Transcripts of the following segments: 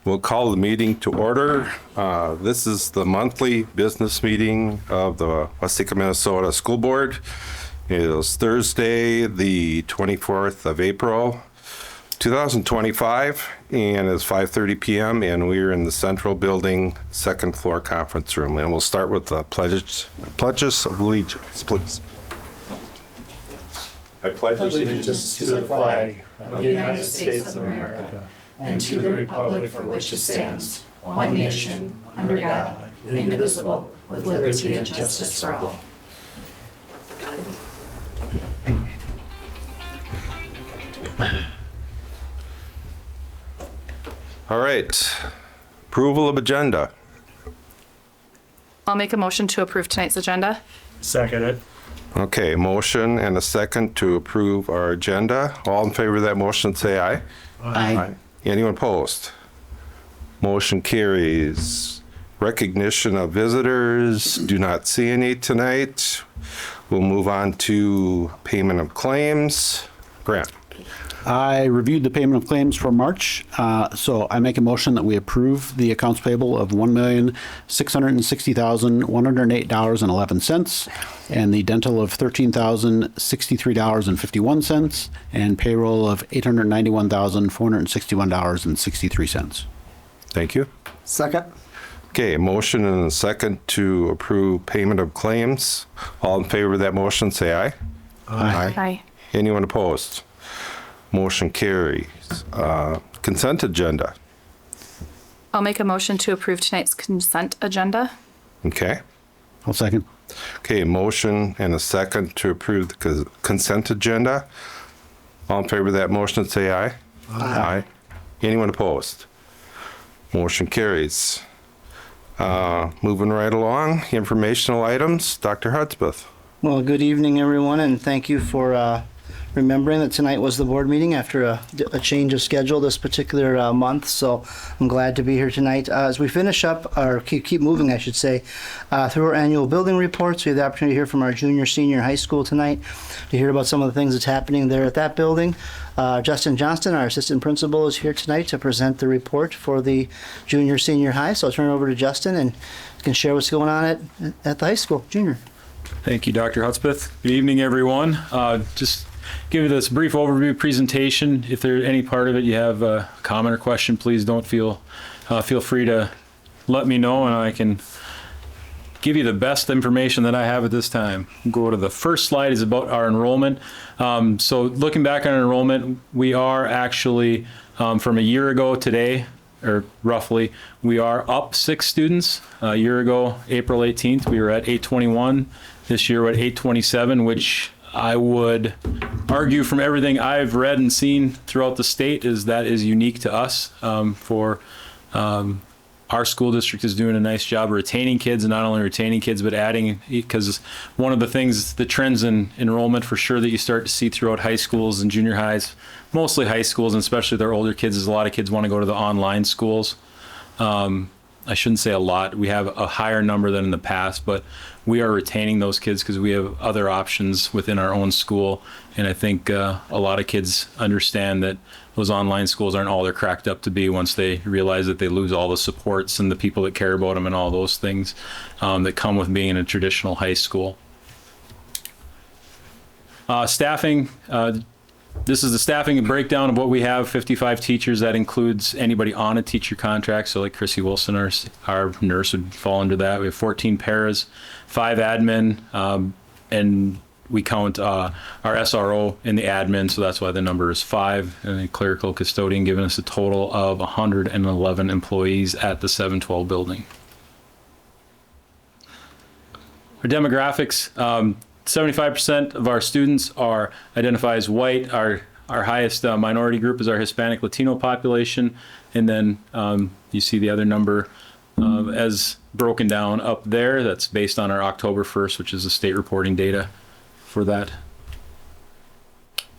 We'll call the meeting to order. This is the monthly business meeting of the Waseca, Minnesota School Board. It is Thursday, the 24th of April, 2025, and it's 5:30 p.m. and we're in the central building, second floor conference room. And we'll start with the pledges of allegiance, please. I pledge allegiance to the flag of the United States of America and to the republic for which it stands, one nation, under God, indivisible, with liberty and justice for all. All right. Approval of agenda. I'll make a motion to approve tonight's agenda. Second it. Okay, motion and a second to approve our agenda. All in favor of that motion, say aye. Aye. Anyone opposed? Motion carries. Recognition of visitors. Do not see any tonight. We'll move on to payment of claims. Grant. I reviewed the payment of claims for March, so I make a motion that we approve the accounts payable of $1,660,108.11 and the dental of $13,063.51 and payroll of $891,461.63. Thank you. Second. Okay, motion and a second to approve payment of claims. All in favor of that motion, say aye. Aye. Anyone opposed? Motion carries. Consent agenda. I'll make a motion to approve tonight's consent agenda. Okay. I'll second. Okay, motion and a second to approve the consent agenda. All in favor of that motion, say aye. Aye. Anyone opposed? Motion carries. Moving right along, informational items. Dr. Hudspeth. Well, good evening, everyone, and thank you for remembering that tonight was the board meeting after a change of schedule this particular month. So I'm glad to be here tonight. As we finish up, or keep moving, I should say, through our annual building reports, we have the opportunity to hear from our junior, senior high school tonight to hear about some of the things that's happening there at that building. Justin Johnston, our assistant principal, is here tonight to present the report for the junior, senior high. So I'll turn it over to Justin and you can share what's going on at the high school, junior. Thank you, Dr. Hudspeth. Good evening, everyone. Just give you this brief overview presentation. If there's any part of it you have a comment or question, please don't feel free to let me know, and I can give you the best information that I have at this time. Go to the first slide is about our enrollment. So looking back on enrollment, we are actually from a year ago today, or roughly, we are up 6 students. A year ago, April 18th, we were at 821. This year we're at 827, which I would argue from everything I've read and seen throughout the state is unique to us. Our school district is doing a nice job of retaining kids, and not only retaining kids, but adding, because one of the things, the trends in enrollment for sure that you start to see throughout high schools and junior highs, mostly high schools, and especially their older kids, is a lot of kids want to go to the online schools. I shouldn't say a lot. We have a higher number than in the past, but we are retaining those kids because we have other options within our own school. And I think a lot of kids understand that those online schools aren't all they're cracked up to be once they realize that they lose all the supports and the people that care about them and all those things that come with being in a traditional high school. Staffing. This is the staffing breakdown of what we have. 55 teachers. That includes anybody on a teacher contract. So like Chrissy Wilson, our nurse, would fall under that. We have 14 paras, 5 admin, and we count our SRO in the admin. So that's why the number is 5, and a clerical custodian, giving us a total of 111 employees at the 712 building. Our demographics. 75% of our students are identified as white. Our highest minority group is our Hispanic Latino population. And then you see the other number as broken down up there. That's based on our October 1st, which is the state reporting data for that.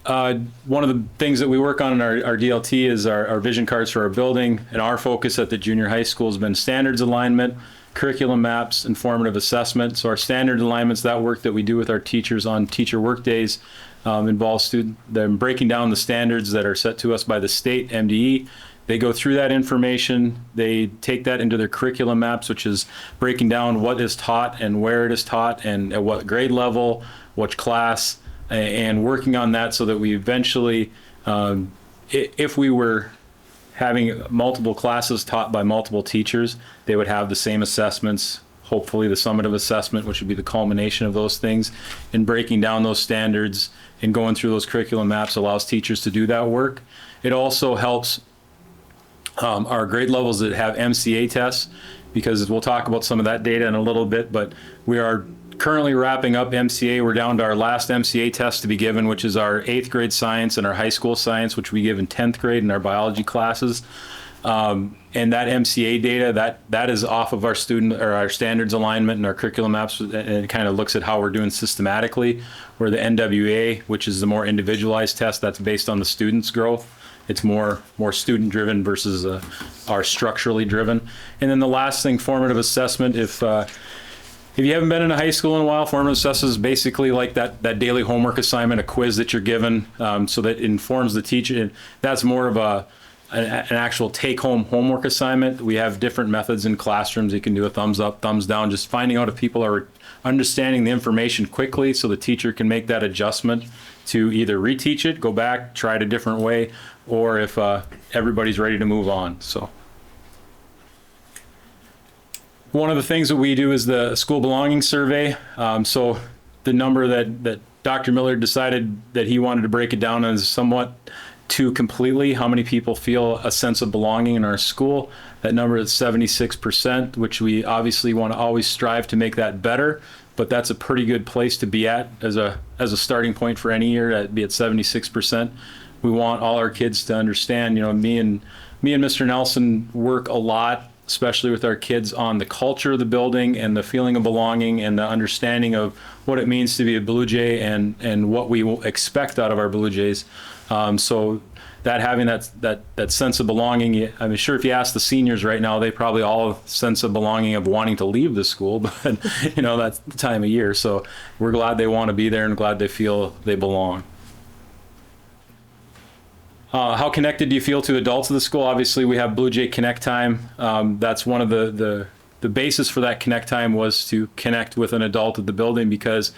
One of the things that we work on in our DLT is our vision cards for our building. And our focus at the junior high school has been standards alignment, curriculum maps, and formative assessment. So our standard alignments, that work that we do with our teachers on teacher work days, involves them breaking down the standards that are set to us by the state MDE. They go through that information, they take that into their curriculum maps, which is breaking down what is taught and where it is taught and at what grade level, which class, and working on that so that we eventually, if we were having multiple classes taught by multiple teachers, they would have the same assessments, hopefully the summative assessment, which would be the culmination of those things, and breaking down those standards and going through those curriculum maps allows teachers to do that work. It also helps our grade levels that have MCA tests, because we'll talk about some of that data in a little bit, but we are currently wrapping up MCA. We're down to our last MCA test to be given, which is our 8th grade science and our high school science, which we give in 10th grade in our biology classes. And that MCA data, that is off of our student or our standards alignment and our curriculum maps, and it kind of looks at how we're doing systematically, where the NWA, which is the more individualized test, that's based on the student's growth. It's more student driven versus our structurally driven. And then the last thing, formative assessment. If you haven't been in a high school in a while, formative assessment is basically like that daily homework assignment, a quiz that you're given, so that informs the teacher. And that's more of an actual take-home homework assignment. We have different methods in classrooms. You can do a thumbs up, thumbs down, just finding out if people are understanding the information quickly so the teacher can make that adjustment to either reteach it, go back, try it a different way, or if everybody's ready to move on. So one of the things that we do is the school belonging survey. So the number that Dr. Miller decided that he wanted to break it down is somewhat too completely. How many people feel a sense of belonging in our school? That number is 76%, which we obviously want to always strive to make that better, but that's a pretty good place to be at as a starting point for any year, to be at 76%. We want all our kids to understand, me and Mr. Nelson work a lot, especially with our kids, on the culture of the building and the feeling of belonging and the understanding of what it means to be a Blue Jay and what we will expect out of our Blue Jays. So that having that sense of belonging, I'm sure if you ask the seniors right now, they probably all have a sense of belonging of wanting to leave the school, but that's the time of year. So we're glad they want to be there and glad they feel they belong. How connected do you feel to adults of the school? Obviously, we have Blue Jay Connect Time. That's one of the basis for that Connect Time was to connect with an adult at the building, because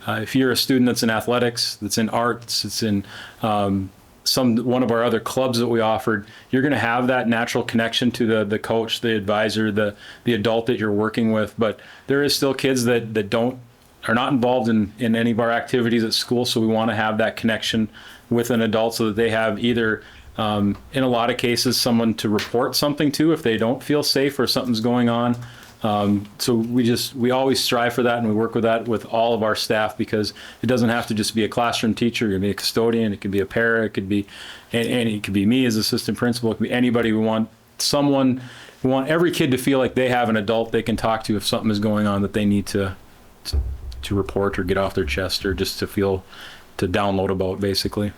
if you're a student that's in athletics, that's in arts, it's in one of our other clubs that we offered, you're going to have that natural connection to the coach, the advisor, the adult that you're working with. But there is still kids that are not involved in any of our activities at school, so we want to have that connection with an adult so that they have either, in a lot of cases, someone to report something to if they don't feel safe or something's going on. So we always strive for that, and we work with that with all of our staff, because it doesn't have to just be a classroom teacher. It can be a custodian, it could be a para, it could be, and it could be me as assistant principal, it could be anybody. We want every kid to feel like they have an adult they can talk to if something is going on that they need to report or get off their chest, or just to download about, basically.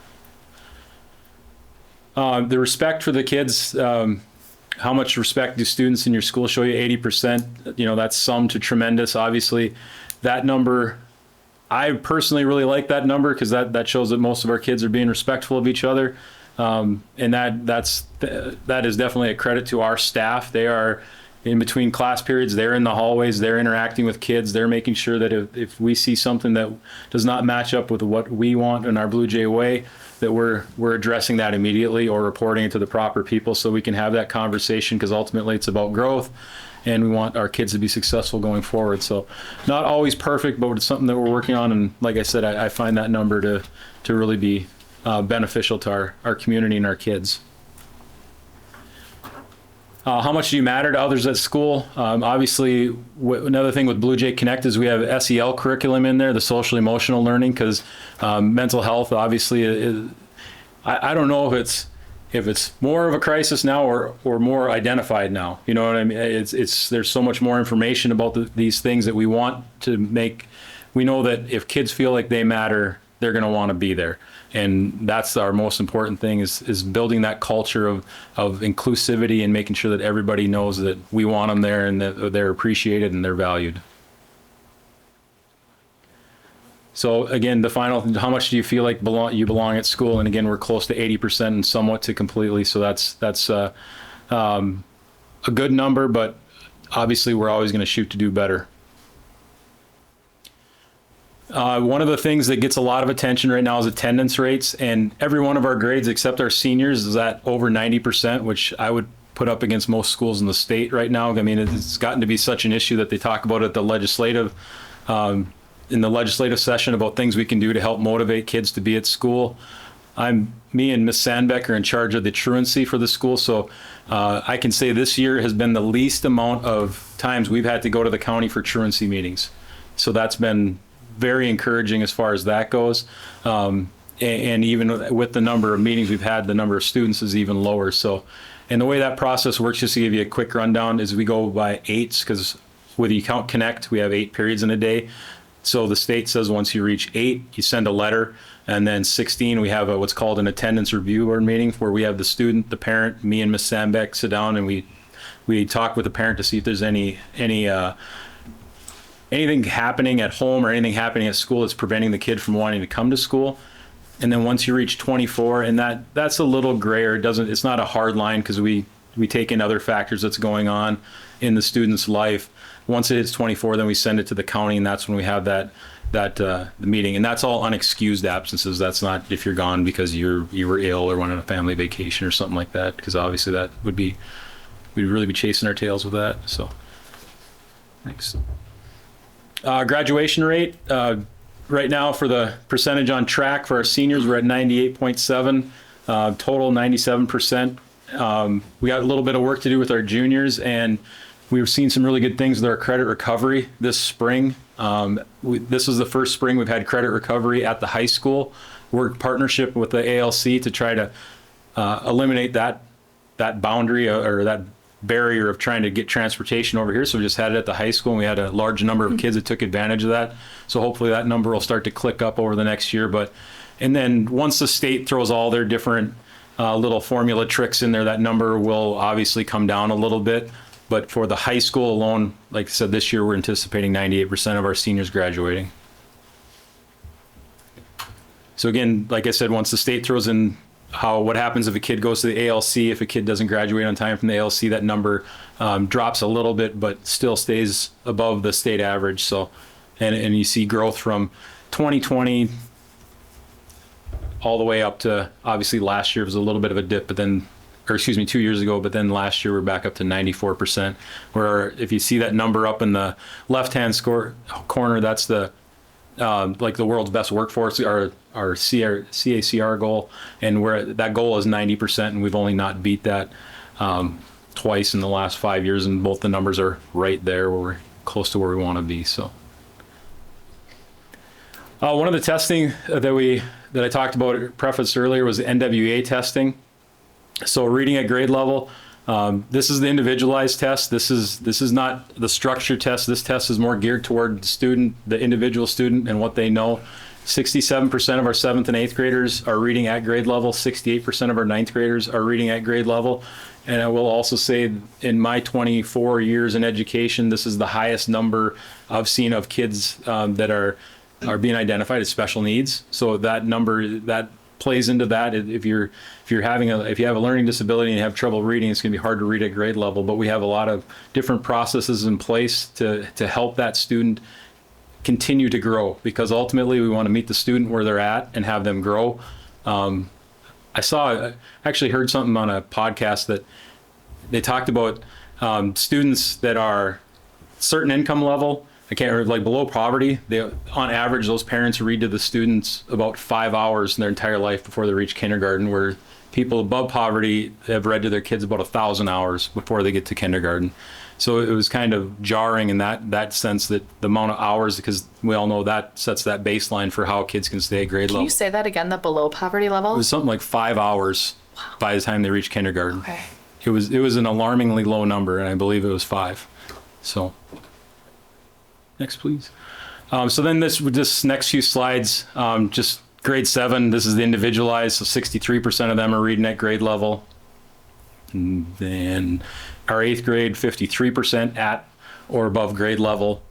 The respect for the kids, how much respect do students in your school show you? 80%, that's some to tremendous. Obviously, that number, I personally really like that number, because that shows that most of our kids are being respectful of each other. And that is definitely a credit to our staff. They are, in between class periods, they're in the hallways, they're interacting with kids, they're making sure that if we see something that does not match up with what we want in our Blue Jay way, that we're addressing that immediately or reporting it to the proper people so we can have that conversation, because ultimately it's about growth and we want our kids to be successful going forward. So not always perfect, but it's something that we're working on. And like I said, I find that number to really be beneficial to our community and our kids. How much do you matter to others at school? Obviously, another thing with Blue Jay Connect is we have SEL curriculum in there, the social emotional learning, because mental health obviously is, I don't know if it's more of a crisis now or more identified now. You know what I mean? There's so much more information about these things that we want to make. We know that if kids feel like they matter, they're going to want to be there. And that's our most important thing, is building that culture of inclusivity and making sure that everybody knows that we want them there and that they're appreciated and they're valued. So again, the final, how much do you feel like you belong at school? And again, we're close to 80% and somewhat to completely. So that's a good number, but obviously we're always going to shoot to do better. One of the things that gets a lot of attention right now is attendance rates, and every one of our grades except our seniors is at over 90%, which I would put up against most schools in the state right now. I mean, it's gotten to be such an issue that they talk about at the legislative, in the legislative session about things we can do to help motivate kids to be at school. Me and Ms. Sandbeck are in charge of the truancy for the school, so I can say this year has been the least amount of times we've had to go to the county for truancy meetings. So that's been very encouraging as far as that goes. And even with the number of meetings we've had, the number of students is even lower. So, and the way that process works, just to give you a quick rundown, is we go by eights, because with you count Connect, we have 8 periods in a day. So the state says once you reach 8, you send a letter. And then 16, we have what's called an attendance review board meeting, where we have the student, the parent, me and Ms. Sandbeck sit down and we talk with the parent to see if there's anything happening at home or anything happening at school that's preventing the kid from wanting to come to school. And then once you reach 24, and that's a little grayer, it's not a hard line, because we take in other factors that's going on in the student's life. Once it hits 24, then we send it to the county, and that's when we have the meeting. And that's all unexcused absences. That's not if you're gone because you were ill or went on a family vacation or something like that, because obviously that we'd really be chasing our tails with that. So thanks. Graduation rate, right now for the percentage on track for our seniors, we're at 98.7, total 97%. We got a little bit of work to do with our juniors, and we've seen some really good things with our credit recovery this spring. This was the first spring we've had credit recovery at the high school. We're in partnership with the ALC to try to eliminate that boundary or that barrier of trying to get transportation over here. So we just had it at the high school, and we had a large number of kids that took advantage of that. So hopefully that number will start to click up over the next year. And then once the state throws all their different little formula tricks in there, that number will obviously come down a little bit. But for the high school alone, like I said, this year we're anticipating 98% of our seniors graduating. So again, like I said, once the state throws in what happens if a kid goes to the ALC, if a kid doesn't graduate on time from the ALC, that number drops a little bit, but still stays above the state average. So, and you see growth from 2020 all the way up to, obviously last year was a little bit of a dip, but then, 2 years ago, but then last year we're back up to 94%, where if you see that number up in the left-hand corner, that's the like the world's best workforce, our CACR goal, and that goal is 90%, and we've only not beat that twice in the last 5 years, and both the numbers are right there where we're close to where we want to be. So one of the testing that I talked about, prefaced earlier, was the NWA testing. So reading at grade level, this is the individualized test. This is not the structured test. This test is more geared toward the student, the individual student, and what they know. 67% of our 7th and 8th graders are reading at grade level. 68% of our 9th graders are reading at grade level. And I will also say, in my 24 years in education, this is the highest number I've seen of kids that are being identified as special needs. So that number, that plays into that. If you have a learning disability and you have trouble reading, it's going to be hard to read at grade level. But we have a lot of different processes in place to help that student continue to grow, because ultimately we want to meet the student where they're at and have them grow. I actually heard something on a podcast that they talked about students that are certain income level. I can't remember, like below poverty, on average, those parents read to the students about 5 hours in their entire life before they reach kindergarten, where people above poverty have read to their kids about 1,000 hours before they get to kindergarten. So it was kind of jarring in that sense, that the amount of hours, because we all know that sets that baseline for how kids can stay at grade level. Can you say that again, the below poverty level? It was something like 5 hours by the time they reach kindergarten. Okay. It was an alarmingly low number, and I believe it was 5. So. Next, please. So then this next few slides, just grade 7, this is the individualized, so 63% of them are reading at grade level. And then our 8th grade, 53% at or above grade level.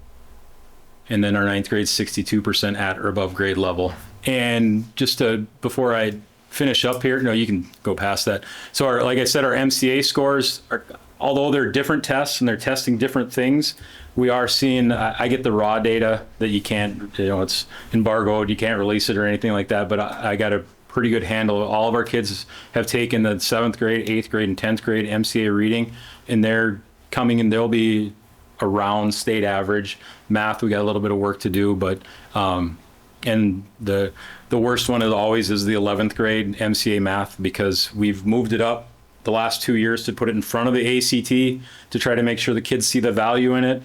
and then our ninth grade 62% at or above grade level. And just before I finish up here, no, you can go past that. So like I said, our MCA scores are, although they're different tests and they're testing different things, we are seeing, I get the raw data that you can't, it's embargoed, you can't release it or anything like that, but I got a pretty good handle. All of our kids have taken the 7th grade, 8th grade, and 10th grade MCA reading, and they're coming and they'll be around state average. Math, we got a little bit of work to do, but, and the worst one is the 11th grade MCA math, because we've moved it up the last 2 years to put it in front of the ACT to try to make sure the kids see the value in it.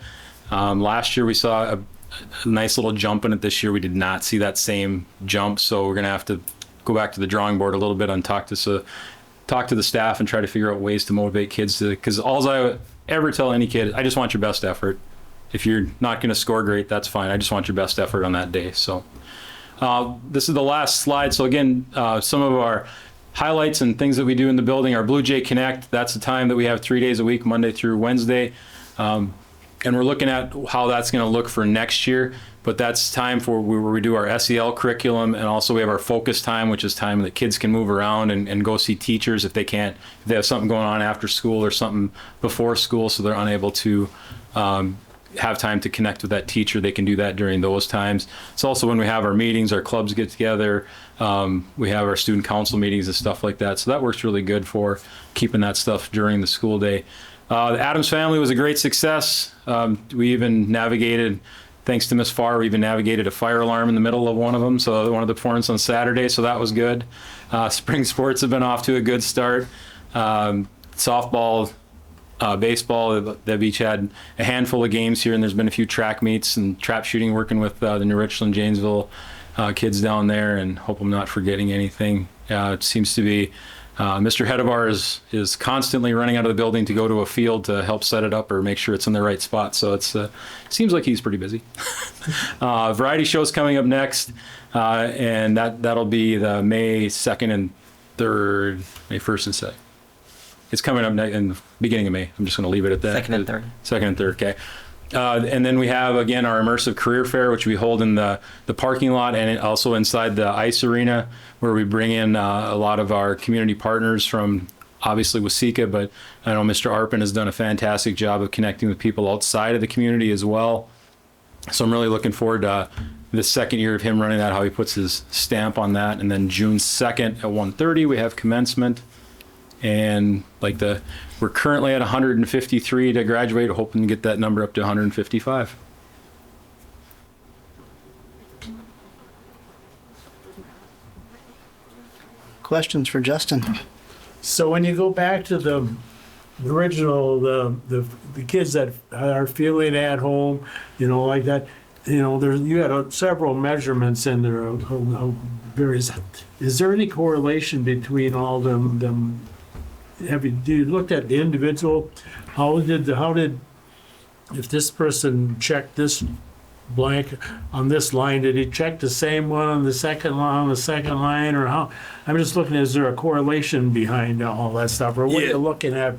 Last year we saw a nice little jump in it. This year we did not see that same jump, so we're gonna have to go back to the drawing board a little bit and talk to the staff and try to figure out ways to motivate kids to, because all I ever tell any kid, I just want your best effort. If you're not gonna score great, that's fine. I just want your best effort on that day. So this is the last slide. So again, some of our highlights and things that we do in the building, our Blue Jay Connect, that's the time that we have 3 days a week, Monday through Wednesday. And we're looking at how that's going to look for next year, but that's time for where we do our SEL curriculum, and also we have our focus time, which is time that kids can move around and go see teachers if they have something going on after school or something before school, so they're unable to have time to connect with that teacher. They can do that during those times. It's also when we have our meetings, our clubs get together, we have our student council meetings and stuff like that. So that works really good for keeping that stuff during the school day. The Adams family was a great success. We even navigated, thanks to Miss Farr, we even navigated a fire alarm in the middle of one of them. So one of the performances on Saturday, so that was good. Spring sports have been off to a good start. Softball, baseball, they've each had a handful of games here, and there's been a few track meets and trap shooting, working with the New Richland, Janesville kids down there, and hope I'm not forgetting anything. It seems to be Mr. Hedebar is constantly running out of the building to go to a field to help set it up or make sure it's in the right spot. So it's seems like he's pretty busy. Variety show's coming up next, and that'll be the May 2nd and 3rd, May 1st and 2nd. It's coming up in the beginning of May. I'm just going to leave it at that. 2nd and 3rd. 2nd and 3rd, okay. And then we have, again, our immersive career fair, which we hold in the parking lot and also inside the ice arena, where we bring in a lot of our community partners from, obviously, Waseca, but I know Mr. Arpin has done a fantastic job of connecting with people outside of the community as well. So I'm really looking forward to the second year of him running that, how he puts his stamp on that. And then June 2nd at 1:30, we have commencement. And we're currently at 153 to graduate, hoping to get that number up to 155. Questions for Justin? So when you go back to the original, the kids that are feeling at home, like that, you had several measurements in there of various. Is there any correlation between all them? Do you looked at the individual? How did if this person checked this blank on this line, did he check the same one on the second line, or how? I'm just looking, is there a correlation behind all that stuff, or what you're looking at?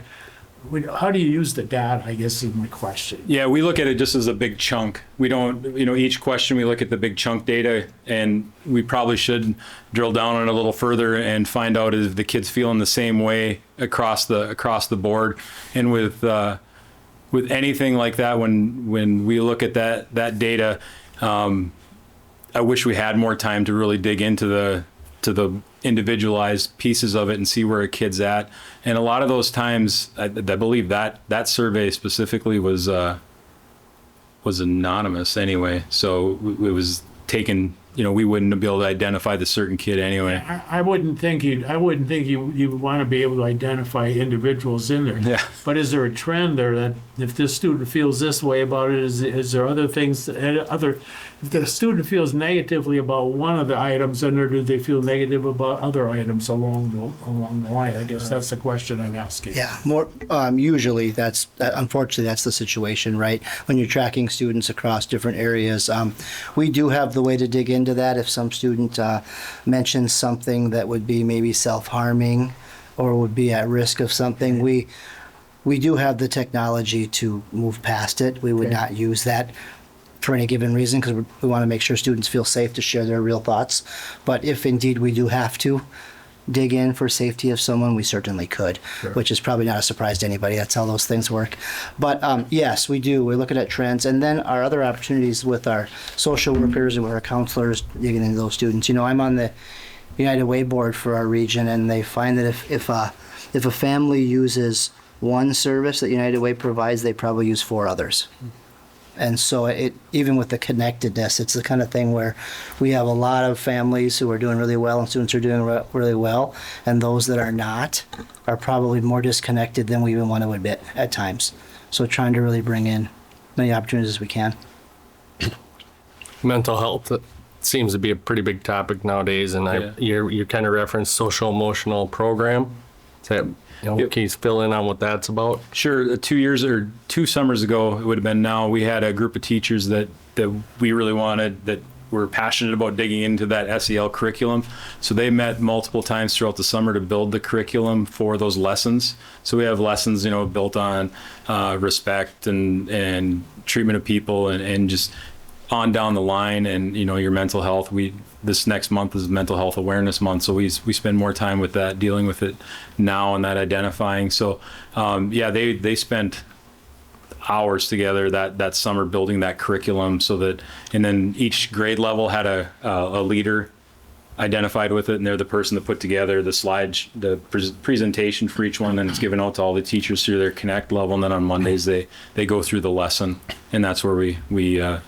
How do you use the data, I guess is my question. Yeah, we look at it just as a big chunk. We don't, each question we look at the big chunk data, and we probably should drill down on it a little further and find out if the kid's feeling the same way across the board. And with anything like that, when we look at that data, I wish we had more time to really dig into the individualized pieces of it and see where a kid's at. And a lot of those times, I believe that survey specifically was anonymous anyway. So it was taken, we wouldn't be able to identify the certain kid anyway. I wouldn't think you want to be able to identify individuals in there. Yeah. But is there a trend there that if this student feels this way about it, is there other things, if the student feels negatively about one of the items, then or do they feel negative about other items along the line? I guess that's the question I'm asking. Yeah, more usually unfortunately that's the situation, right? When you're tracking students across different areas, we do have the way to dig into that. If some student mentions something that would be maybe self-harming or would be at risk of something, we do have the technology to move past it. We would not use that for any given reason, because we want to make sure students feel safe to share their real thoughts. But if indeed we do have to dig in for safety of someone, we certainly could, which is probably not a surprise to anybody. That's how those things work. But yes, we do. We're looking at trends. And then our other opportunities with our social workers and with our counselors, digging into those students. You know, I'm on the United Way board for our region, and they find that if a family uses one service that United Way provides, they probably use 4 others. And so even with the connectedness, it's the kind of thing where we have a lot of families who are doing really well and students are doing really well, and those that are not are probably more disconnected than we even want to admit at times. So trying to really bring in many opportunities as we can. Mental health seems to be a pretty big topic nowadays, and you kind of referenced social emotional program. Is that, Yep. can you fill in on what that's about? Sure. 2 summers ago, it would have been now, we had a group of teachers that we really wanted, that were passionate about digging into that SEL curriculum. So they met multiple times throughout the summer to build the curriculum for those lessons. So we have lessons, built on respect and treatment of people and just on down the line, and your mental health. This next month is Mental Health Awareness Month, so we spend more time with that, dealing with it now, and that identifying. So they spent hours together that summer building that curriculum, so that, and then each grade level had a leader identified with it, and they're the person that put together the slides, the presentation for each one, and it's given out to all the teachers through their Connect level, and then on Mondays they go through the lesson, and that's where we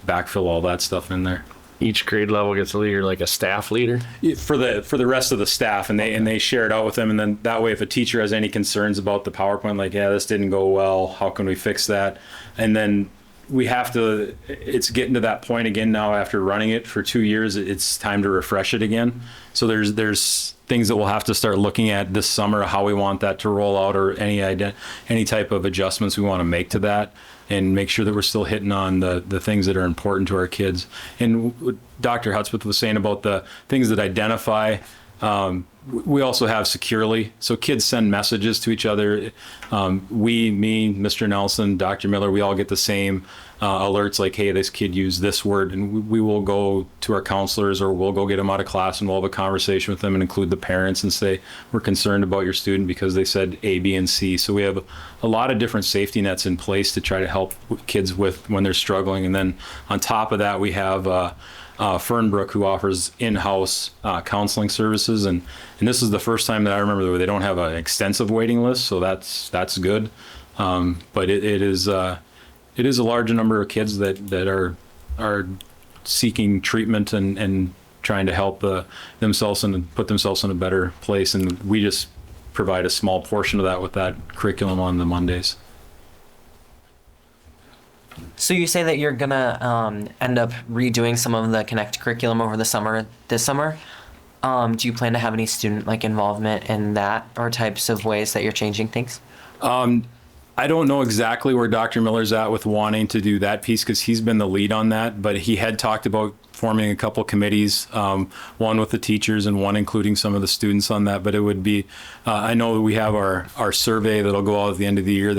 backfill all that stuff in there. Each grade level gets a leader, like a staff leader? For the rest of the staff, and they share it out with them, and then that way if a teacher has any concerns about the PowerPoint, like, this didn't go well, how can we fix that? And then it's getting to that point again now after running it for 2 years, it's time to refresh it again. So there's things that we'll have to start looking at this summer, how we want that to roll out, or any type of adjustments we want to make to that, and make sure that we're still hitting on the things that are important to our kids. And what Dr. Hudspeth was saying about the things that identify, we also have securely. So kids send messages to each other. Me, Mr. Nelson, Dr. Miller, we all get the same alerts like, hey, this kid used this word, and we will go to our counselors, or we'll go get them out of class, and we'll have a conversation with them and include the parents and say, we're concerned about your student because they said A, B, and C. So we have a lot of different safety nets in place to try to help kids with when they're struggling. And then on top of that, we have Fernbrook, who offers in-house counseling services, and this is the first time that I remember that they don't have an extensive waiting list, so that's good. But it is a large number of kids that are seeking treatment and trying to help themselves and put themselves in a better place, and we just provide a small portion of that with that curriculum on the Mondays. So you say that you're gonna end up redoing some of the Connect curriculum over this summer. Do you plan to have any student involvement in that, or types of ways that you're changing things? I don't know exactly where Dr. Miller's at with wanting to do that piece, because he's been the lead on that, but he had talked about forming a couple committees, one with the teachers and one including some of the students on that. But it would be, I know that we have our survey that'll go out at the end of the year,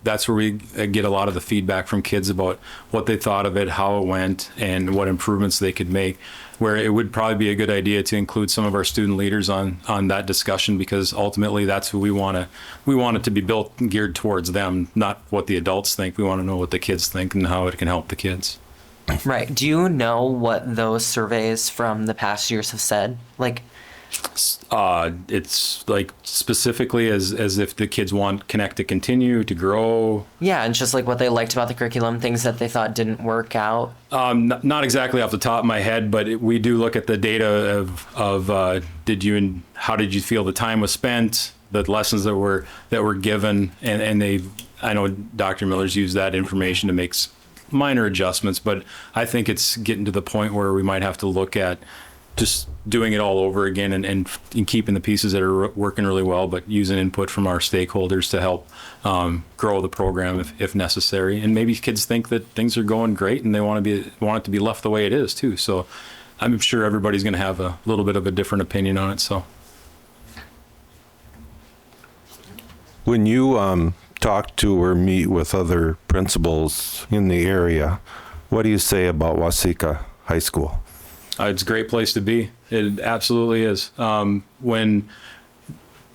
that's where we get a lot of the feedback from kids about what they thought of it, how it went, and what improvements they could make, where it would probably be a good idea to include some of our student leaders on that discussion, because ultimately that's who we want it to be built and geared towards them, not what the adults think. We want to know what the kids think and how it can help the kids. Right. Do you know what those surveys from the past years have said? It's specifically as if the kids want Connect to continue to grow. Yeah, and just what they liked about the curriculum, things that they thought didn't work out. Not exactly off the top of my head, but we do look at the data of how did you feel the time was spent, the lessons that were given, and I know Dr. Miller's used that information to make minor adjustments, but I think it's getting to the point where we might have to look at just doing it all over again and keeping the pieces that are working really well, but using input from our stakeholders to help grow the program if necessary. And maybe kids think that things are going great and they want it to be left the way it is too. So I'm sure everybody's going to have a little bit of a different opinion on it. So When you talk to or meet with other principals in the area, What do you say about Waseca High School? It's a great place to be. It absolutely is. When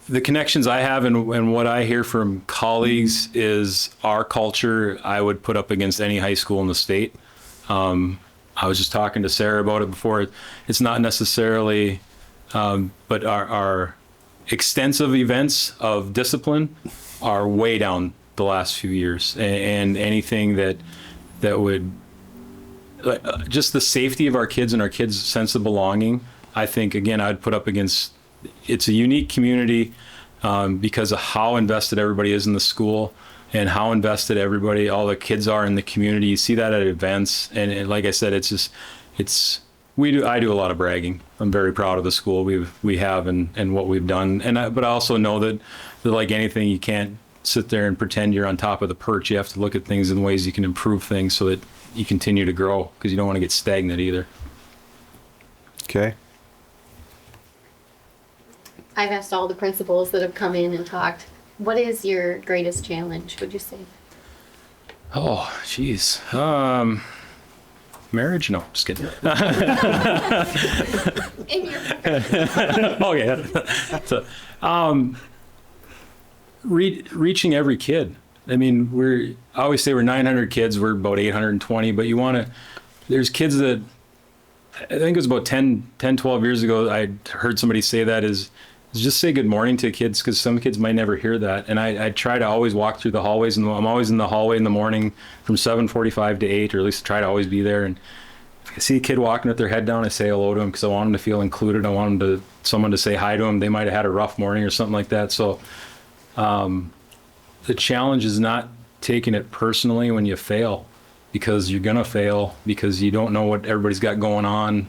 the connections I have and what I hear from colleagues is our culture, I would put up against any high school in the state. I was just talking to Sarah about it before. It's not necessarily, but our extensive events of discipline are way down the last few years, and anything that would just the safety of our kids and our kids' sense of belonging. I think again I'd put up against. It's a unique community because of how invested everybody is in the school and how invested all the kids are in the community. You see that at events, and like I said, I do a lot of bragging. I'm very proud of the school we have and what we've done. But I also know that like anything, you can't sit there and pretend you're on top of the perch. You have to look at things in ways you can improve things so that you continue to grow, because you don't want to get stagnant either. Okay. I've asked all the principals that have come in and talked, what is your greatest challenge, would you say? Oh, geez. Marriage? No, just kidding. In your Oh yeah. So, reaching every kid. I mean, I always say we're 900 kids. We're about 820, but there's kids that, I think it was about 10, 12 years ago, I heard somebody say that is just say good morning to kids, because some kids might never hear that. And I try to always walk through the hallways, and I'm always in the hallway in the morning from 7:45 to 8, or at least try to always be there. And if I see a kid walking with their head down, I say hello to them because I want them to feel included. I want someone to say hi to them. They might have had a rough morning or something like that. So the challenge is not taking it personally when you fail, because you're going to fail, because you don't know what everybody's got going on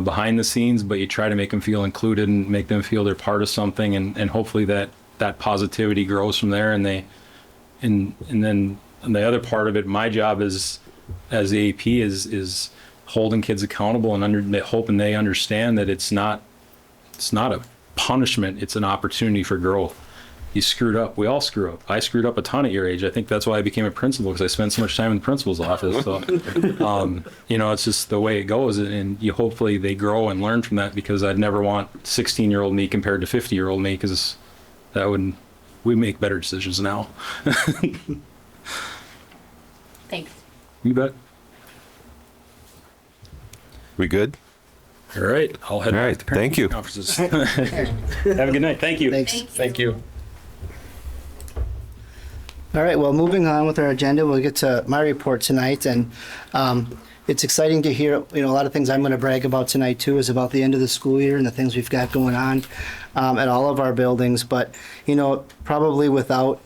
behind the scenes, but you try to make them feel included and make them feel they're part of something, and hopefully that positivity grows from there. And then the other part of it, my job is as the AP is holding kids accountable and hoping they understand that it's not a punishment, it's an opportunity for growth. You screwed up. We all screw up. I screwed up a ton at your age. I think that's why I became a principal, because I spent so much time in the principal's office. So, it's just the way it goes. And hopefully they grow and learn from that, because I'd never want 16-year-old me compared to 50-year-old me, because we make better decisions now. Thanks. You bet. We good? All right. I'll head All back right. to parent Thank you. conferences. Have a good night. Thank you. Thanks. Thank you. All right, well, moving on with our agenda, we'll get to my report tonight, and it's exciting to hear, a lot of things I'm going to brag about tonight too is about the end of the school year and the things we've got going on at all of our buildings. But, probably without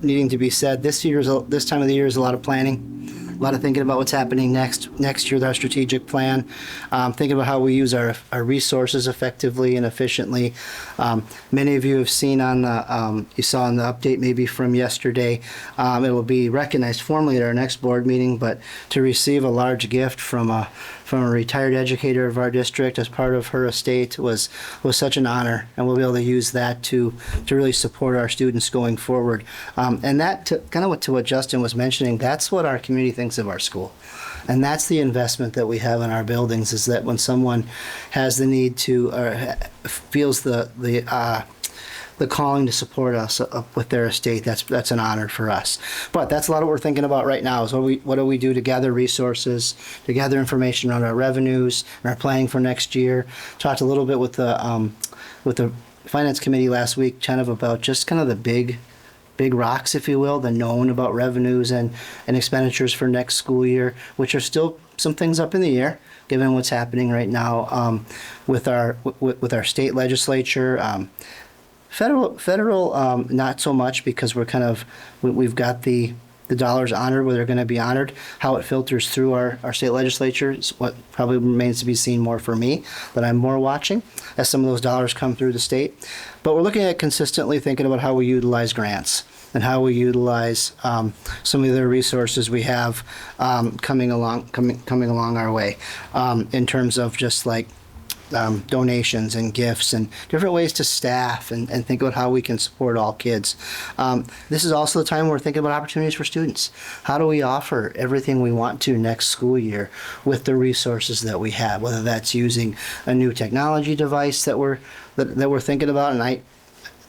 needing to be said, this time of the year is a lot of planning. A lot of thinking about what's happening next year with our strategic plan, thinking about how we use our resources effectively and efficiently. Many of you have seen you saw in the update maybe from yesterday, it will be recognized formally at our next board meeting, but to receive a large gift from a retired educator of our district as part of her estate was such an honor, and we'll be able to use that to really support our students going forward. And that, to what Justin was mentioning, that's what our community thinks of our school. And that's the investment that we have in our buildings, is that when someone has the need to, or feels the calling to support us with their estate, that's an honor for us. But that's a lot of what we're thinking about right now, is what do we do to gather resources, to gather information around our revenues and our planning for next year. Talked a little bit with the finance committee last week, kind of about just kind of the big rocks, if you will, the known about revenues and expenditures for next school year, which are still some things up in the air, given what's happening right now with our state legislature. Federal, not so much, because we've got the dollars honored where they're going to be honored. How it filters through our state legislature is what probably remains to be seen more for me, that I'm more watching as some of those dollars come through the state. But we're looking at consistently thinking about how we utilize grants and how we utilize some of the resources we have coming along our way in terms of just like donations and gifts and different ways to staff and think about how we can support all kids. This is also the time we're thinking about opportunities for students. How do we offer everything we want to next school year with the resources that we have, whether that's using a new technology device that we're thinking about. And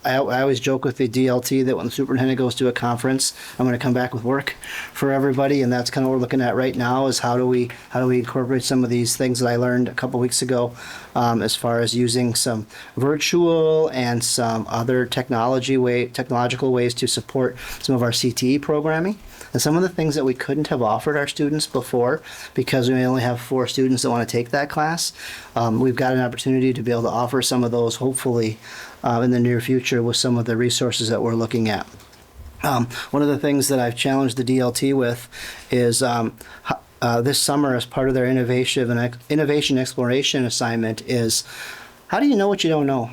I always joke with the DLT that when the superintendent goes to a conference, I'm going to come back with work for everybody, and that's kind of what we're looking at right now. Is how do we incorporate some of these things that I learned a couple weeks ago, as far as using some virtual and some other technological ways to support some of our CTE programming. And some of the things that we couldn't have offered our students before because we only have 4 students that want to take that class, we've got an opportunity to be able to offer some of those hopefully in the near future with some of the resources that we're looking at. One of the things that I've challenged the DLT with is this summer, as part of their innovation exploration assignment, is how do you know what you don't know?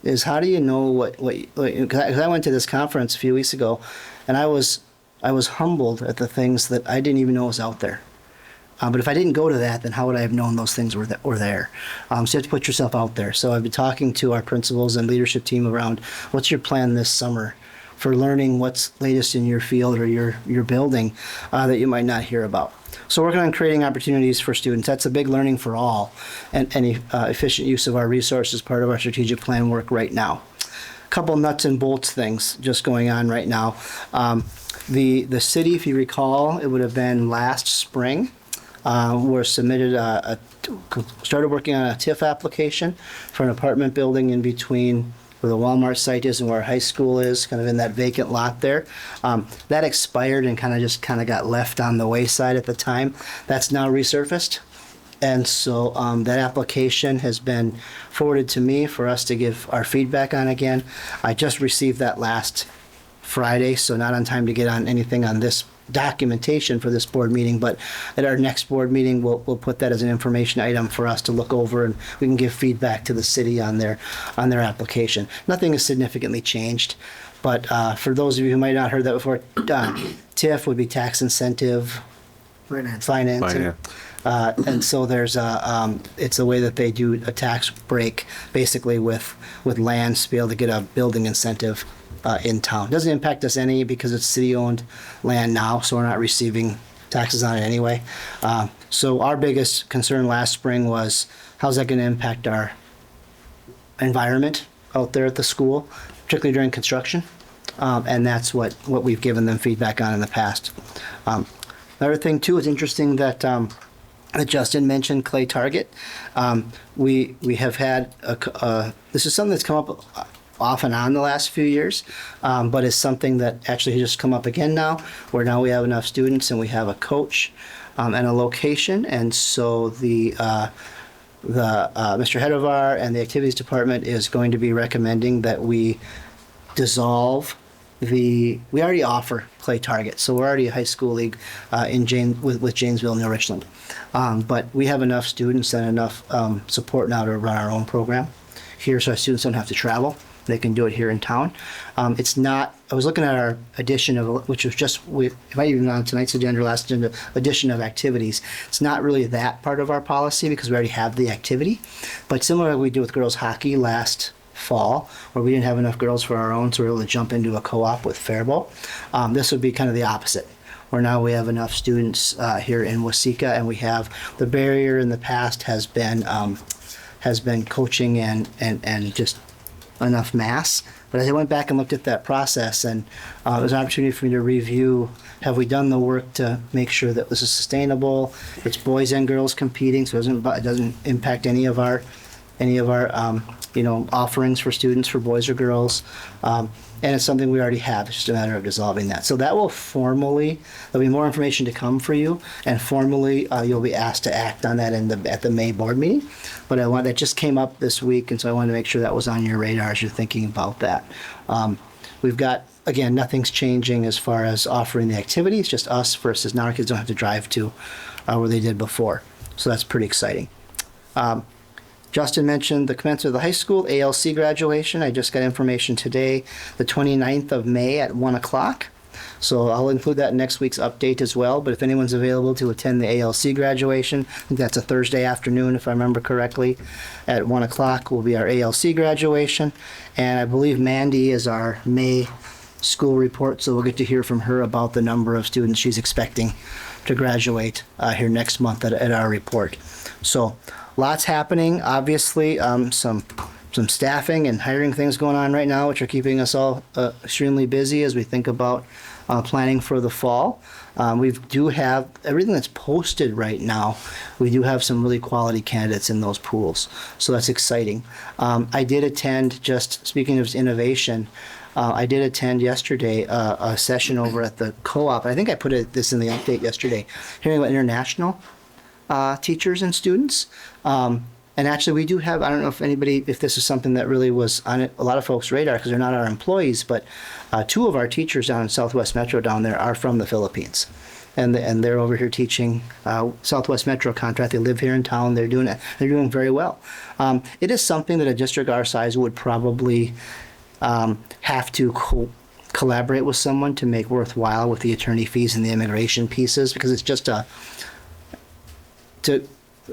Is how do you know what because I went to this conference a few weeks ago, and I was humbled at the things that I didn't even know was out there. But if I didn't go to that, then how would I have known those things were there? So you have to put yourself out there. So I've been talking to our principals and leadership team around what's your plan this summer for learning what's latest in your field or your building that you might not hear about. So working on creating opportunities for students. That's a big learning for all, and efficient use of our resources, part of our strategic plan work right now. A couple nuts and bolts things just going on right now. The city, if you recall, it would have been last spring, started working on a TIF application for an apartment building in between where the Walmart site is and where our high school is, kind of in that vacant lot there. That expired and kind of got left on the wayside at the time. That's now resurfaced. And so that application has been forwarded to me for us to give our feedback on again. I just received that last Friday, so not on time to get on anything on this documentation for this board meeting, but at our next board meeting, we'll put that as an information item for us to look over, and we can give feedback to the city on their application. Nothing has significantly changed, but for those of you who might not have heard that before, TIF would be tax incentive financing. And so there's it's a way that they do a tax break, basically with lands to be able to get a building incentive in town. Doesn't impact us any because it's city-owned land now, so we're not receiving taxes on it anyway. So our biggest concern last spring was how's that going to impact our environment out there at the school, particularly during construction. And that's what we've given them feedback on in the past. Another thing too is interesting that that Justin mentioned Clay Target. We have had this is something that's come up off and on the last few years, but it's something that actually has just come up again now, where now we have enough students and we have a coach and a location, and so the Mr. Hedovar and the activities department is going to be recommending that we dissolve we already offer Clay Target, so we're already a high school league with Janesville and New Richland, but we have enough students and enough support now to run our own program here, so our students don't have to travel. They can do it here in town. It's not, I was looking at our edition of, which was just, it might even on tonight's agenda, last agenda, edition of activities. It's not really that part of our policy because we already have the activity, but similar to what we did with girls hockey last fall, where we didn't have enough girls for our own, so we were able to jump into a co-op with Faribault. This would be kind of the opposite, where now we have enough students here in Waseca, and we have the barrier in the past has been coaching and just enough mass. But as I went back and looked at that process, and it was an opportunity for me to review, have we done the work to make sure that this is sustainable? It's boys and girls competing, so it doesn't impact any of our offerings for students, for boys or girls. And it's something we already have. It's just a matter of dissolving that. So that will formally, there'll be more information to come for you, and formally you'll be asked to act on that at the May board meeting. But that just came up this week, and so I wanted to make sure that was on your radar as you're thinking about that. We've got, again, nothing's changing as far as offering the activity. It's just us versus now our kids don't have to drive to where they did before. So that's pretty exciting. Justin mentioned the commencement of the high school ALC graduation. I just got information today, the 29th of May at 1 o'clock. So I'll include that in next week's update as well. But if anyone's available to attend the ALC graduation, I think that's a Thursday afternoon, if I remember correctly, at 1 o'clock will be our ALC graduation. And I believe Mandy is our May school report, so we'll get to hear from her about the number of students she's expecting to graduate here next month at our report. So lots happening, obviously, some staffing and hiring things going on right now, which are keeping us all extremely busy as we think about planning for the fall. We do have everything that's posted right now. We do have some really quality candidates in those pools, so that's exciting. I did attend, just speaking of innovation, I did attend yesterday a session over at the co-op. I think I put this in the update yesterday, hearing about international teachers and students. And actually, we do have, I don't know if this is something that really was on a lot of folks' radar because they're not our employees, but two of our teachers down in Southwest Metro down there are from the Philippines. And they're over here teaching Southwest Metro contract. They live here in town. They're doing very well. It is something that a district our size would probably have to collaborate with someone to make worthwhile with the attorney fees and the immigration pieces, because it's just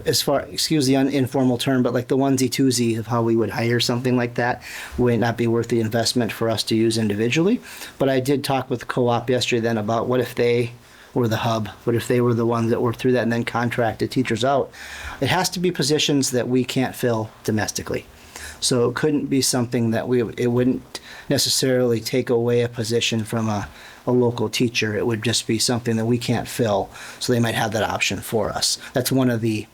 excuse the informal term, but like the onesie twosie of how we would hire something like that would not be worth the investment for us to use individually. But I did talk with the co-op yesterday then about what if they were the hub, what if they were the ones that worked through that and then contracted teachers out. It has to be positions that we can't fill domestically. So it couldn't be something that it wouldn't necessarily take away a position from a local teacher. It would just be something that we can't fill, so they might have that option for us. That's one of the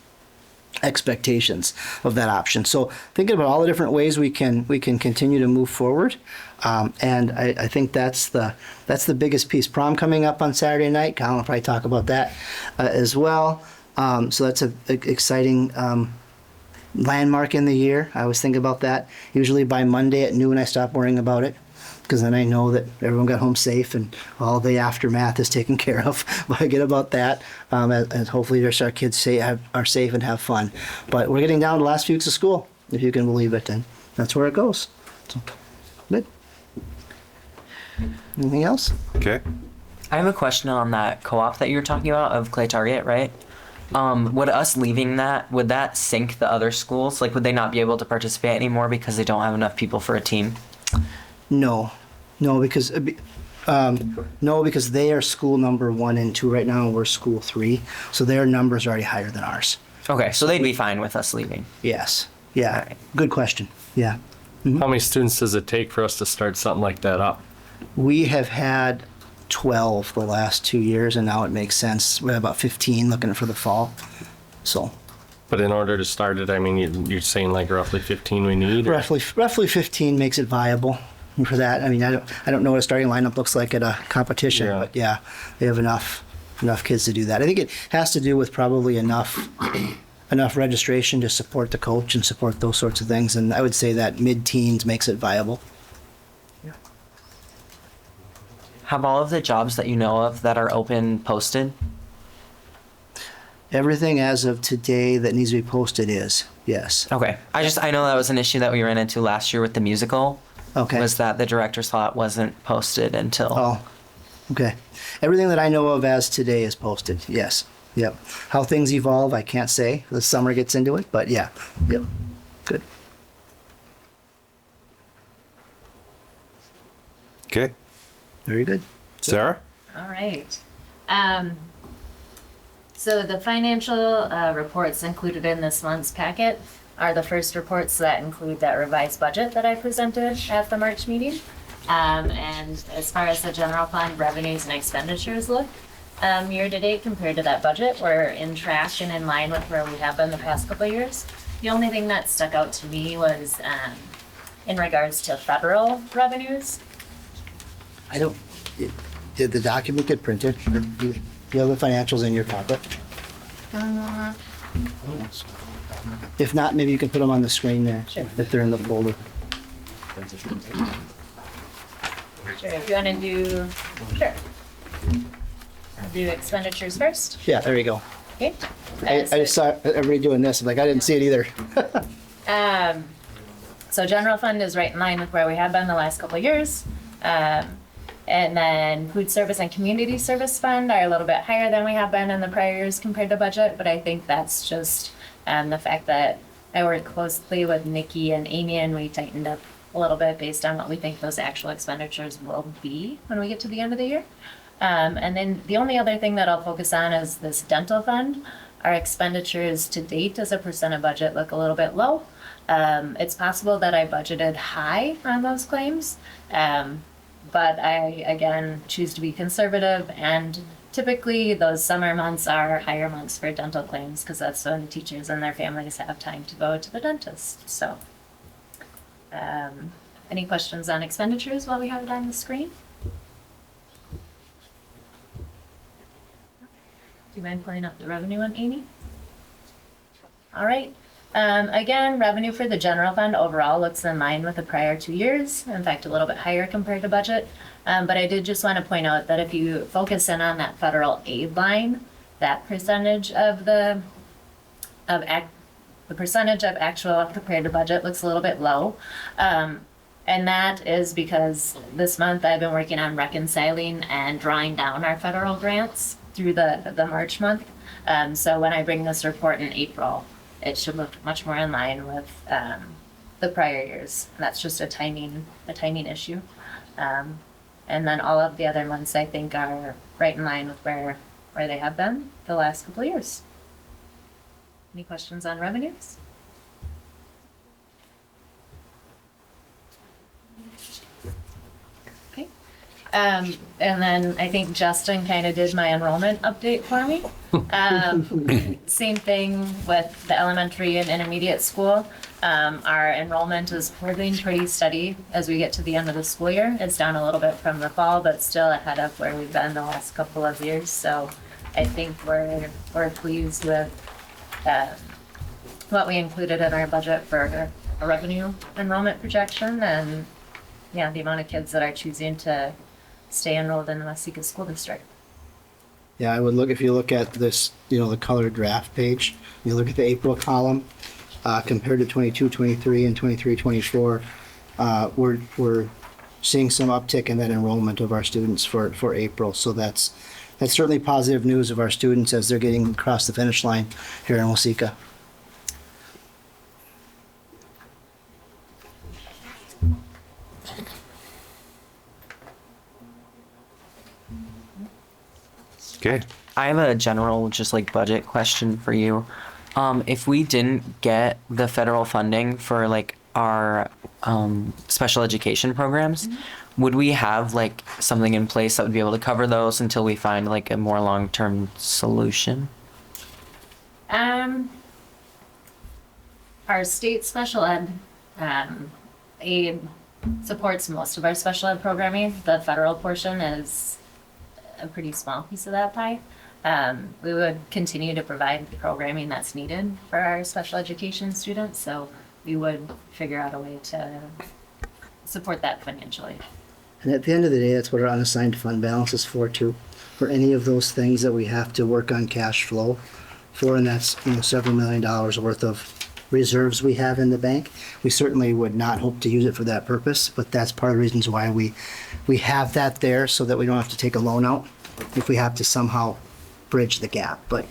expectations of that option. So thinking about all the different ways we can continue to move forward, and I think that's the biggest piece. Prom coming up on Saturday night. Colin will probably talk about that as well. So that's an exciting landmark in the year. I always think about that. Usually by Monday at noon I stop worrying about it, because then I know that everyone got home safe and all the aftermath is taken care of. But I get about that, and hopefully our kids are safe and have fun. But we're getting down to the last few weeks of school, if you can believe it, and that's where it goes. So, good. Anything else? Okay. I have a question on that co-op that you were talking about of Clay Target, right? Would us leaving that, would that sink the other schools? Like, would they not be able to participate anymore because they don't have enough people for a team? No, because they are school number 1 and 2 right now, and we're school 3, so their numbers are already higher than ours. Okay, so they'd be fine with us leaving. Yes. Yeah. Right. Good question. Yeah. How many students does it take for us to start something like that up? We have had 12 the last 2 years, and now it makes sense. We have about 15 looking for the fall. So. But in order to start it, I mean, you're saying like roughly 15 we need? Or? Roughly 15 makes it viable for that. I mean, I don't know what a starting lineup looks like at a competition, but yeah, they have enough kids to do that. I think it has to do with probably enough registration to support the coach and support those sorts of things. And I would say that mid-teens makes it viable. Have all of the jobs that you know of that are open posted? Everything as of today that needs to be posted is, yes. Okay. I know that was an issue that we ran into last year with the musical. Okay. Was that the director's slot wasn't posted until... Oh, okay. Everything that I know of as today is posted, yes. Yep. How things evolve, I can't say. The summer gets into it, but yeah. Yep. Good. Okay. Very good. Sarah? All right. So the financial reports included in this month's packet are the first reports that include that revised budget that I presented at the March meeting. And as far as the general fund revenues and expenditures look, year to date compared to that budget, we're in track and in line with where we have been the past couple of years. The only thing that stuck out to me was in regards to federal revenues. Did the document get printed? Do you have the financials in your pocket? If not, maybe you can put them on the screen there, if they're in the folder. Sure, if you want to do, sure. I'll do expenditures first. Yeah, there you go. Okay. I just saw everybody doing this, I'm like, I didn't see it either. So general fund is right in line with where we have been the last couple of years. And then food service and community service fund are a little bit higher than we have been in the prior years compared to budget, but I think that's just the fact that I worked closely with Nikki and Amy and we tightened up a little bit based on what we think those actual expenditures will be when we get to the end of the year. And then the only other thing that I'll focus on is this dental fund. Our expenditures to date as a percent of budget look a little bit low. It's possible that I budgeted high on those claims. But I, again, choose to be conservative, and typically those summer months are higher months for dental claims because that's when teachers and their families have time to go to the dentist. So, any questions on expenditures while we have it on the screen? Do you mind pulling up the revenue one, Amy? All right. Again, revenue for the general fund overall looks in line with the prior 2 years. In fact, a little bit higher compared to budget. But I did just want to point out that if you focus in on that federal aid line, that percentage of the percentage of actual compared to budget looks a little bit low. And that is because this month I've been working on reconciling and drawing down our federal grants through the March month. So when I bring this report in April, it should look much more in line with the prior years. And that's just a timing issue. And then all of the other months I think are right in line with where they have been the last couple of years. Any questions on revenues? Okay. And then I think Justin kind of did my enrollment update for me. Same thing with the elementary and intermediate school. Our enrollment is holding pretty steady as we get to the end of the school year. It's down a little bit from the fall, but still ahead of where we've been the last couple of years. So I think we're pleased with what we included in our budget for a revenue enrollment projection, and yeah, the amount of kids that are choosing to stay enrolled in the Waseca School District. Yeah, I would look, if you look at this, the colored draft page, you look at the April column, compared to 22, 23 and 23, 24, we're seeing some uptick in that enrollment of our students for April. So that's certainly positive news of our students as they're getting across the finish line here in Waseca. Okay. I have a general, just like budget question for you. If we didn't get the federal funding for like our special education programs, would we have like something in place that would be able to cover those until we find like a more long-term solution? Our state special ed aid supports most of our special ed programming. The federal portion is a pretty small piece of that pie. We would continue to provide the programming that's needed for our special education students, so we would figure out a way to support that financially. And at the end of the day, that's what our unassigned fund balance is for too. For any of those things that we have to work on cash flow for, and that's several $1 million worth of reserves we have in the bank. We certainly would not hope to use it for that purpose, but that's part of the reasons why we have that there, so that we don't have to take a loan out if we have to somehow bridge the gap. But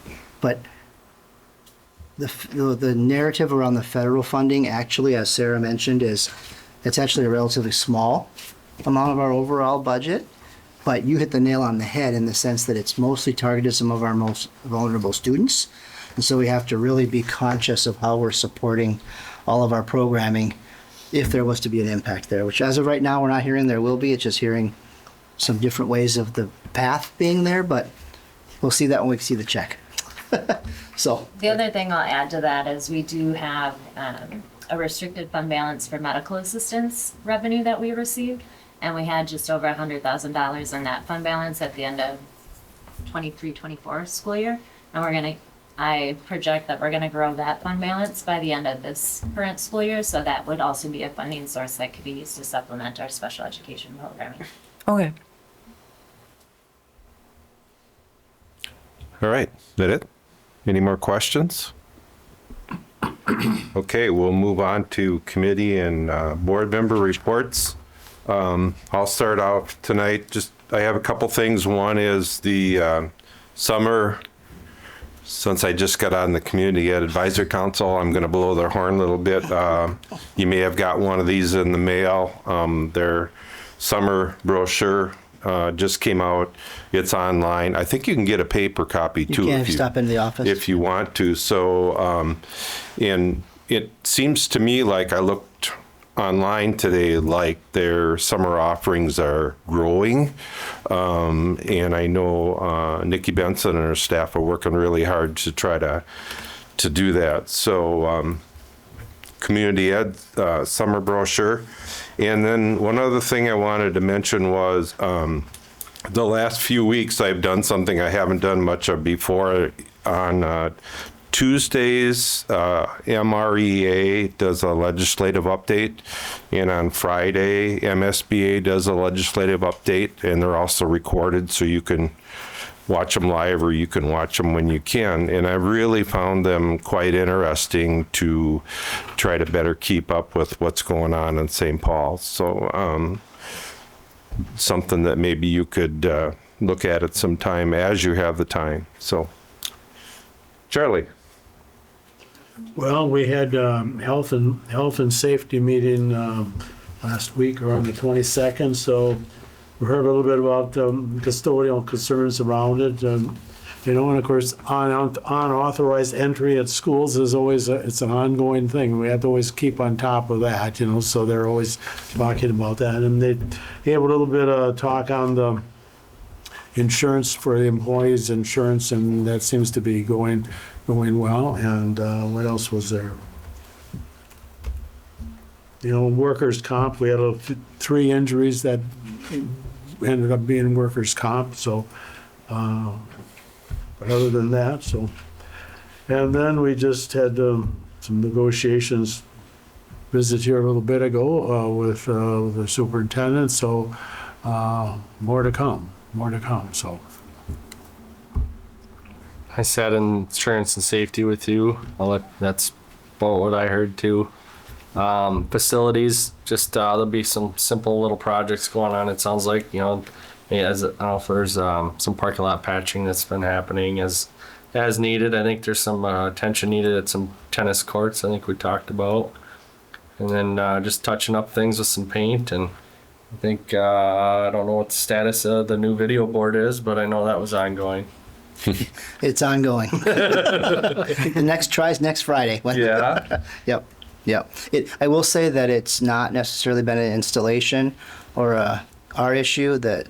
the narrative around the federal funding, actually, as Sarah mentioned, is it's actually a relatively small amount of our overall budget. But you hit the nail on the head in the sense that it's mostly targeted some of our most vulnerable students. And so we have to really be conscious of how we're supporting all of our programming if there was to be an impact there, which as of right now, we're not hearing there will be. It's just hearing some different ways of the path being there, but we'll see that when we see the check. So the other thing I'll add to that is we do have a restricted fund balance for medical assistance revenue that we received, and we had just over $100,000 in that fund balance at the end of 23-24 school year, and I project that we're going to grow that fund balance by the end of this current school year, so that would also be a funding source that could be used to supplement our special education programming. Okay. All right. Is that it? Any more questions? Okay, we'll move on to committee and board member reports. I'll start out tonight. I have a couple things. One is the summer, since I just got on the Community Ed Advisory Council, I'm going to blow their horn a little bit. You may have got one of these in the mail. Their summer brochure just came out. It's online. I think you can get a paper copy too. You can stop into the office. If you want to. So, and it seems to me like I looked online today, like their summer offerings are growing. And I know Nikki Benson and her staff are working really hard to try to do that. So, Community Ed summer brochure. And then one other thing I wanted to mention was the last few weeks I've done something I haven't done much of before. On Tuesdays, MREA does a legislative update, and on Friday, MSBA does a legislative update, and they're also recorded, so you can watch them live or you can watch them when you can. And I really found them quite interesting to try to better keep up with what's going on in St. Paul. So something that maybe you could look at some time as you have the time. So, Charlie. Well, we had health and safety meeting last week or on the 22nd, so we heard a little bit about custodial concerns around it. And of course, unauthorized entry at schools is always it's an ongoing thing. We have to always keep on top of that, so they're always talking about that. And they have a little bit of talk on the insurance for the employees' insurance, and that seems to be going well. And what else was there? Workers' comp, we had 3 injuries that ended up being workers' comp, so, but other than that, so. And then we just had some negotiations visit here a little bit ago with the superintendent, so more to come, so. I sat in insurance and safety with you. That's about what I heard too. Facilities, just there'll be some simple little projects going on. It sounds like, I don't know if there's some parking lot patching that's been happening as needed. I think there's some attention needed at some tennis courts. I think we talked about, and then just touching up things with some paint. And I think I don't know what the status of the new video board is, but I know that was ongoing. It's ongoing. The next try's next Friday. Yeah. Yep. I will say that it's not necessarily been an installation or our issue, that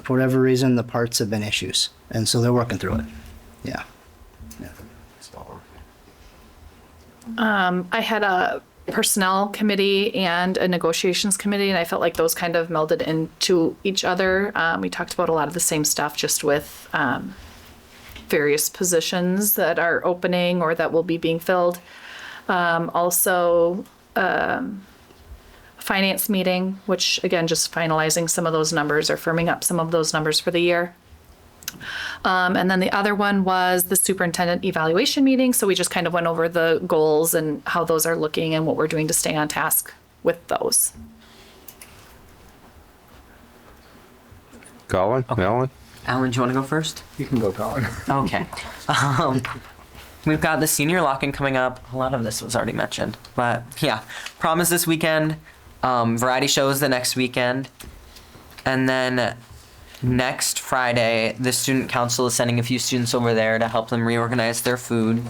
for whatever reason the parts have been issues, and so they're working through it. Yeah. I had a personnel committee and a negotiations committee, and I felt like those kind of melded into each other. We talked about a lot of the same stuff, just with various positions that are opening or that will be being filled. Also, finance meeting, which again, just finalizing some of those numbers or firming up some of those numbers for the year. And then the other one was the superintendent evaluation meeting. So we just kind of went over the goals and how those are looking and what we're doing to stay on task with those. Colin, Okay. Alan? Alan, do you want to go first? You can go, Colin. Okay. We've got the senior lock-in coming up. A lot of this was already mentioned, but yeah, prom is this weekend. Variety shows the next weekend, and then next Friday, the student council is sending a few students over there to help them reorganize their food.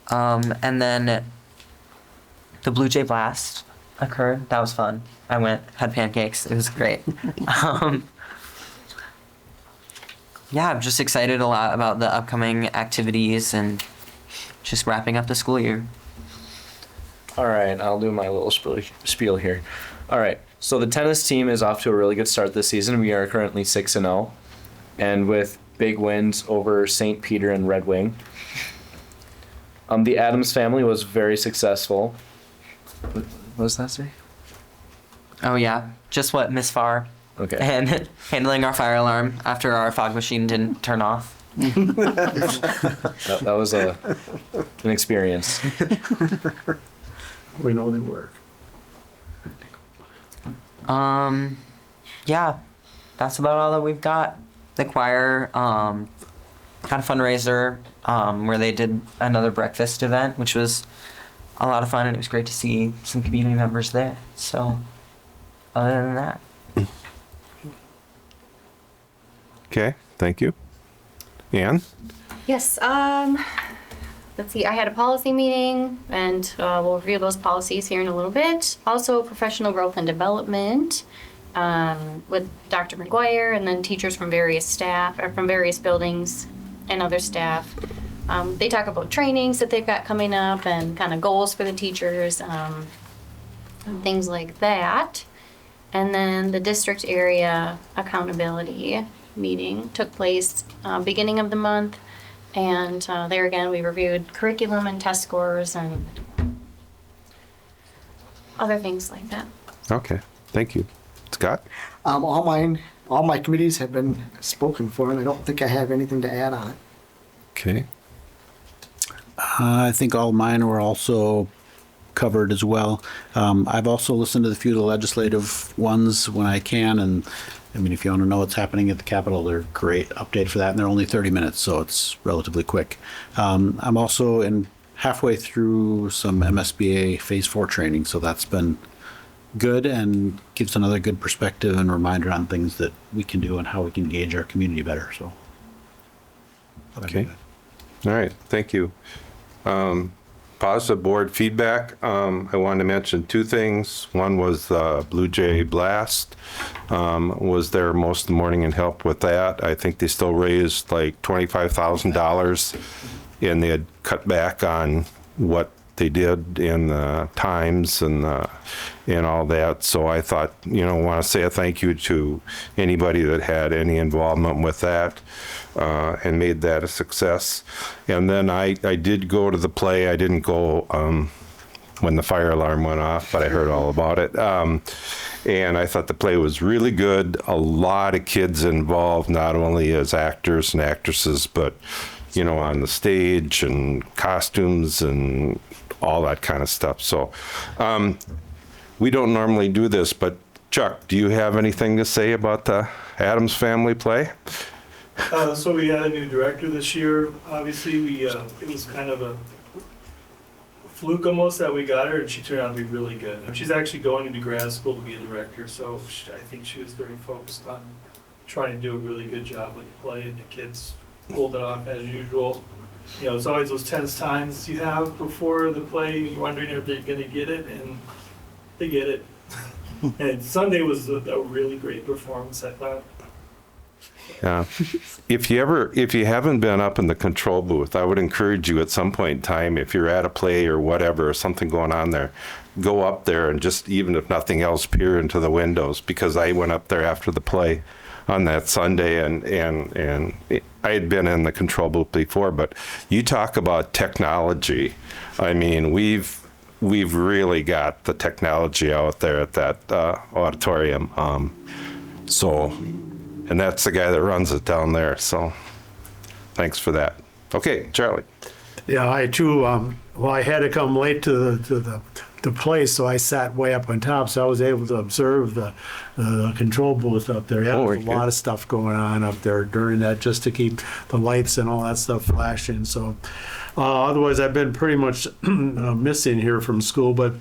And then the Blue Jay Blast occurred. That was fun. I went, had pancakes. It was great. Yeah, I'm just excited a lot about the upcoming activities and just wrapping up the school year. All right, I'll do my little spiel here. All right, so the tennis team is off to a really good start this season. We are currently 6-0, and with big wins over St. Peter and Red Wing. The Adams family was very successful. What does that say? Oh yeah, just what Miss Farr. Okay. And handling our fire alarm after our fog machine didn't turn off. That was an experience. We know they work. Yeah, that's about all that we've got. The choir had a fundraiser where they did another breakfast event, which was a lot of fun, and it was great to see some community members there. So, other than that, Okay, thank you. Ann? Yes, let's see, I had a policy meeting and we'll review those policies here in a little bit. Also, professional growth and development with Dr. McGuire and then teachers from various staff, or from various buildings and other staff. They talk about trainings that they've got coming up and kind of goals for the teachers, and things like that. And then the district area accountability meeting took place beginning of the month. And there again, we reviewed curriculum and test scores and other things like that. Okay, thank you. Scott? All my committees have been spoken for, and I don't think I have anything to add on it. Okay. I think all mine were also covered as well. I've also listened to the few of the legislative ones when I can, and I mean, if you want to know what's happening at the Capitol, they're great update for that, and they're only 30 minutes, so it's relatively quick. I'm also halfway through some MSBA Phase 4 training, so that's been good and gives another good perspective and reminder on things that we can do and how we can engage our community better. So, Okay. All right, thank you. Positive board feedback. I wanted to mention two things. One was Blue Jay Blast. Was there most of the morning and helped with that. I think they still raised like $25,000, and they had cut back on what they did in the times and all that. So I thought, want to say a thank you to anybody that had any involvement with that and made that a success. And then I did go to the play. I didn't go when the fire alarm went off, but I heard all about it. And I thought the play was really good. A lot of kids involved, not only as actors and actresses, but on the stage and costumes and all that kind of stuff. So we don't normally do this, but Chuck, do you have anything to say about the Addams Family play? So we had a new director this year. Obviously, it was kind of a fluke almost that we got her, and she turned out to be really good. And she's actually going into grad school to be a director, so I think she was very focused on trying to do a really good job with the play, and the kids pulled it off as usual. It's always those tense times you have before the play, you're wondering if they're going to get it, and they get it. And Sunday was a really great performance, I thought. Yeah. If you haven't been up in the control booth, I would encourage you at some point in time, if you're at a play or whatever, or something going on there, go up there and just, even if nothing else, peer into the windows, because I went up there after the play on that Sunday, and I had been in the control booth before, but you talk about technology. I mean, we've really got the technology out there at that auditorium. And that's the guy that runs it down there. So thanks for that. Okay, Charlie. Yeah, I too. I had to come late to the place, so I sat way up on top, so I was able to observe the control booth up there. Yeah, there's a lot of stuff going on up there during that, just to keep the lights and all that stuff flashing. So otherwise, I've been pretty much missing here from school, but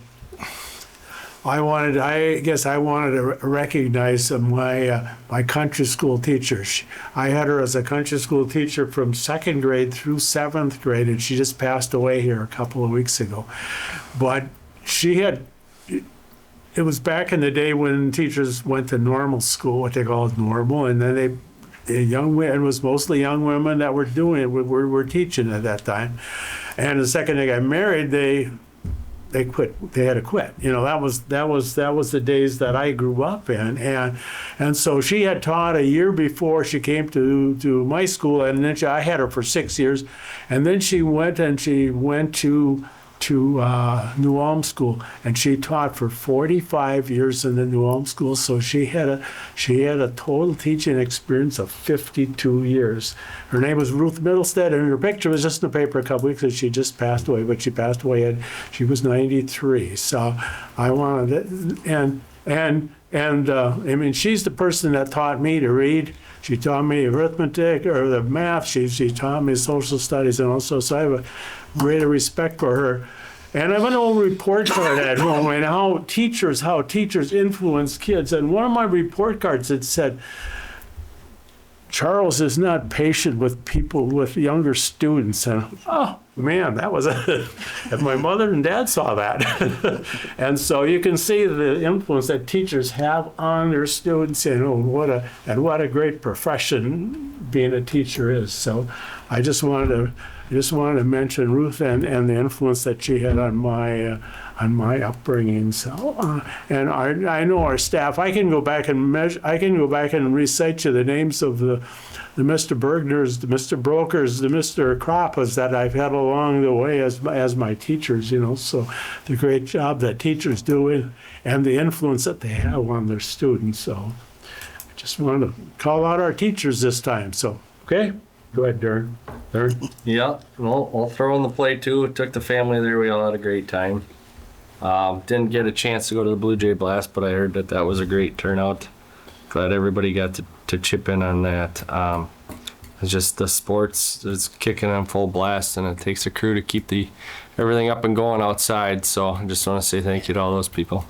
I guess I wanted to recognize my country school teacher. I had her as a country school teacher from 2nd grade through 7th grade, and she just passed away here a couple of weeks ago. But it was back in the day when teachers went to normal school, what they call normal, and then it was mostly young women that were doing it, were teaching at that time. And the second they got married, they quit. They had to quit. That was the days that I grew up in, and so she had taught a year before she came to my school, and then I had her for 6 years, and then she went to New Ulm School, and she taught for 45 years in the New Ulm School. So she had a total teaching experience of 52 years. Her name was Ruth Middlestead, and her picture was just in the paper a couple weeks ago. She just passed away, but she passed away she was 93. So I wanted it, and And I mean, she's the person that taught me to read. She taught me arithmetic or the math. She taught me social studies and also, so I have a greater respect for her. And I have an old report card at home and how teachers influence kids. And one of my report cards had said, Charles is not patient with people, with younger students. And oh man, that was and my mother and dad saw that. And so you can see the influence that teachers have on their students, and what a great profession being a teacher is. So I just wanted to mention Ruth and the influence that she had on my upbringing. So and I know our staff. I can go back and recite you the names of the Mr. Bergners, the Mr. Brokers, the Mr. Krappas that I've had along the way as my teachers. So the great job that teachers do and the influence that they have on their students. So I just want to call out our teachers this time. So okay. Go ahead, Darren. Darren? Yeah, well, I'll throw in the plate too. Took the family there. We all had a great time. Didn't get a chance to go to the Blue Jay Blast, but I heard that was a great turnout. Glad everybody got to chip in on that. It's just the sports is kicking on full blast, and it takes a crew to keep everything up and going outside. So I just want to say thank you to all those people.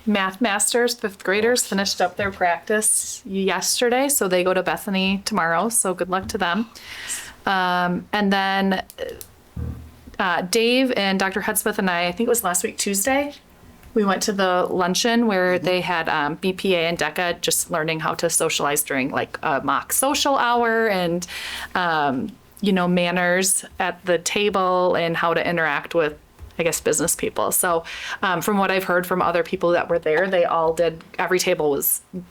Math masters, 5th graders, finished up their practice yesterday, so they go to Bethany tomorrow, so good luck to them. And then Dave and Dr. Hudspeth and I think it was last week, Tuesday, we went to the luncheon where they had BPA and DECA just learning how to socialize during like a mock social hour and, manners at the table and how to interact with, I guess, business people. So from what I've heard from other people that were there, they all every table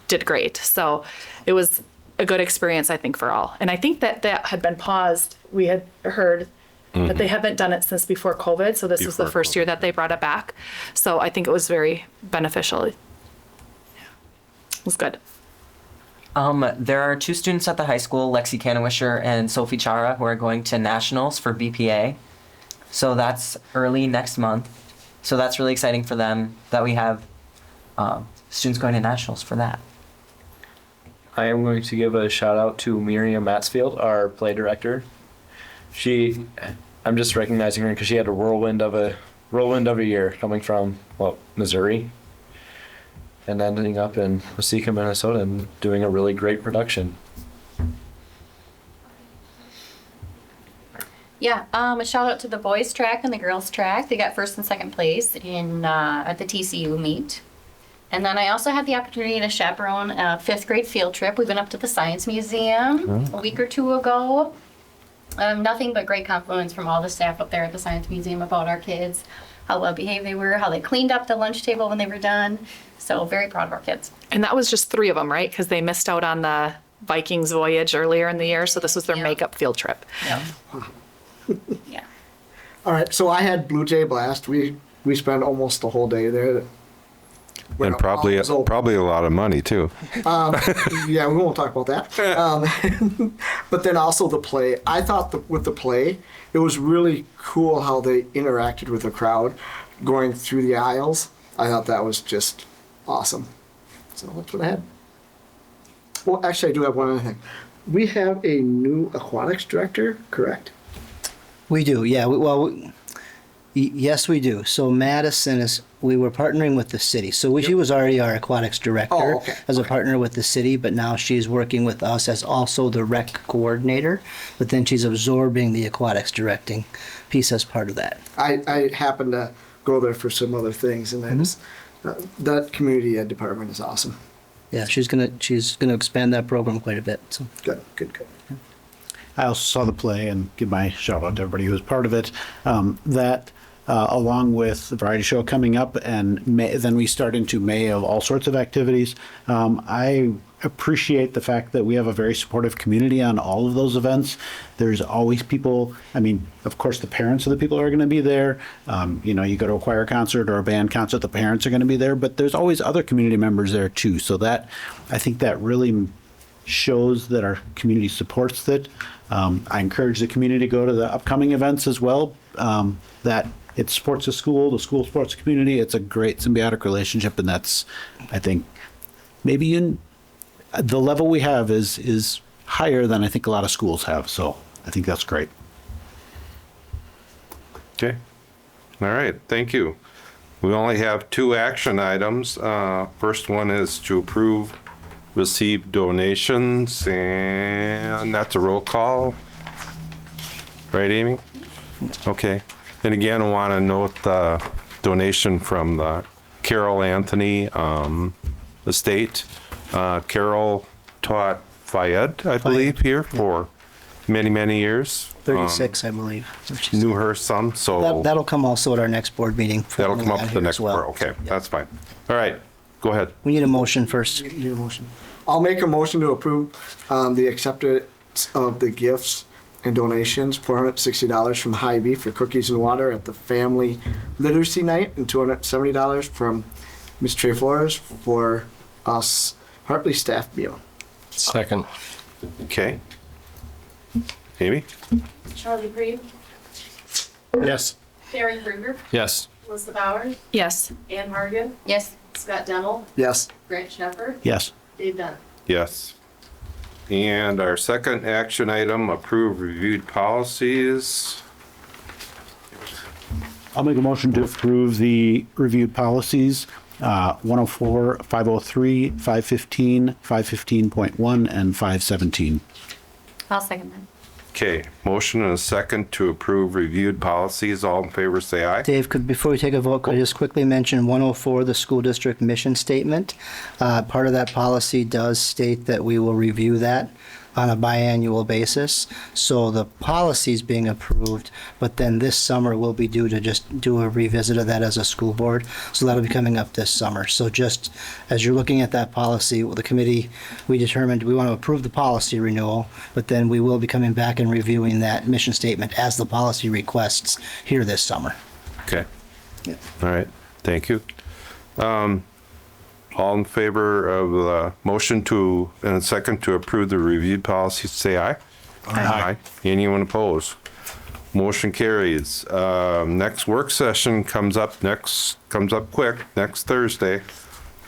did great. So it was a good experience, I think, for all. And I think that had been paused. We had heard that they haven't done it since before COVID. So this was the first year that they brought it back. So I think it was very beneficial. It was good. There are 2 students at the high school, Lexi Canawisher and Sophie Chara, who are going to nationals for BPA. So that's early next month. So that's really exciting for them that we have students going to nationals for that. I am going to give a shout out to Miriam Matsfield, our play director. I'm just recognizing her because she had a whirlwind of a year coming from Missouri and ending up in Waseca, Minnesota, and doing a really great production. Yeah, a shout out to the boys track and the girls track. They got 1st and 2nd place at the TCU meet. And then I also had the opportunity to chaperone a 5th grade field trip. We went up to the Science Museum a week or 2 ago. Nothing but great compliments from all the staff up there at the Science Museum about our kids, how well behaved they were, how they cleaned up the lunch table when they were done. So very proud of our kids. And that was just 3 of them, right? Because they missed out on the Vikings voyage earlier in the year. So this was their makeup field trip. Yeah. Yeah. All right, so I had Blue Jay Blast. We spent almost the whole day there. And probably a lot of money too. Yeah, we won't talk about that. But then also the play. I thought with the play, it was really cool how they interacted with the crowd going through the aisles. I thought that was just awesome. So that's what I had. Well, actually, I do have one other thing. We have a new aquatics director, correct? We do, yeah. Yes, we do. So Madison we were partnering with the city. So she was already our aquatics director as a partner with the city, but now she's working with us as also the rec coordinator, but then she's absorbing the aquatics directing piece as part of that. I happened to go there for some other things, and that community ed department is awesome. Yeah, she's gonna expand that program quite a bit. So Good. I also saw the play and give my shout out to everybody who was part of it. Along with the variety show coming up, and then we start into May of all sorts of activities. I appreciate the fact that we have a very supportive community on all of those events. There's always people, I mean, of course, the parents of the people are going to be there. You go to a choir concert or a band concert, the parents are going to be there, but there's always other community members there too. So I think that really shows that our community supports it. I encourage the community to go to the upcoming events as well. That it supports the school supports the community. It's a great symbiotic relationship, and that's, I think, maybe in the level we have is higher than I think a lot of schools have. So I think that's great. Okay. All right, thank you. We only have 2 action items. First one is to approve, receive donations, and that's a roll call. Right, Amy? Okay. And again, I want to note the donation from the Carol Anthony estate. Carol taught Fayed, I believe, here for many, many years. 36, I believe. which is- Knew her some, so That'll come also at our next board meeting. that'll come up Out at the here next as well. part. Okay, that's fine. All right, go ahead. We need a motion first. Need a motion. I'll make a motion to approve the acceptance of the gifts and donations, $460 from Hy-Vee for cookies and water at the family literacy night, and $270 from Ms. Trey Flores for us Hartley staff meal. Second. Okay. Amy? Charlie Breed, Yes. Barry Kruger, Yes. Melissa Bowers, Yes. Ann Hargan, Yes. Scott Demmel, Yes. Grant Shepherd, Yes. Dave Dunn. Yes. And our second action item, approve reviewed policies. I'll make a motion to approve the reviewed policies, 104, 503, 515, 515.1, and 517. I'll second that. Okay, motion and a second to approve reviewed policies. All in favor, say aye. Dave, before we take a vote, could I just quickly mention 104, the school district mission statement? Part of that policy does state that we will review that on a biannual basis. So the policy's being approved, but then this summer we'll be due to just do a revisit of that as a school board. So that'll be coming up this summer. So just as you're looking at that policy, the committee, we determined we want to approve the policy renewal, but then we will be coming back and reviewing that mission statement as the policy requests here this summer. Okay. Yeah. All right, thank you. All in favor of the motion to, and a second to approve the reviewed policies, say aye. Aye. Anyone opposed? Motion carries. Next work session comes up quick, next Thursday,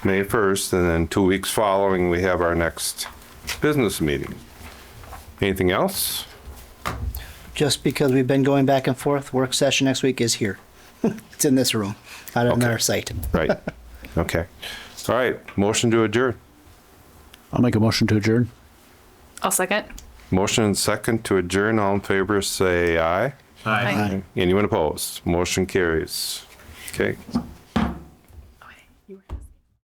May 1st, and then 2 weeks following, we have our next business meeting. Anything else? Just because we've been going back and forth, work session next week is here. It's in this room, not on Okay. our site. Right, okay. All right, motion to adjourn. I'll make a motion to adjourn. I'll second. Motion and second to adjourn. All in favor, say aye. Aye. Anyone opposed? Motion carries. Okay. You were-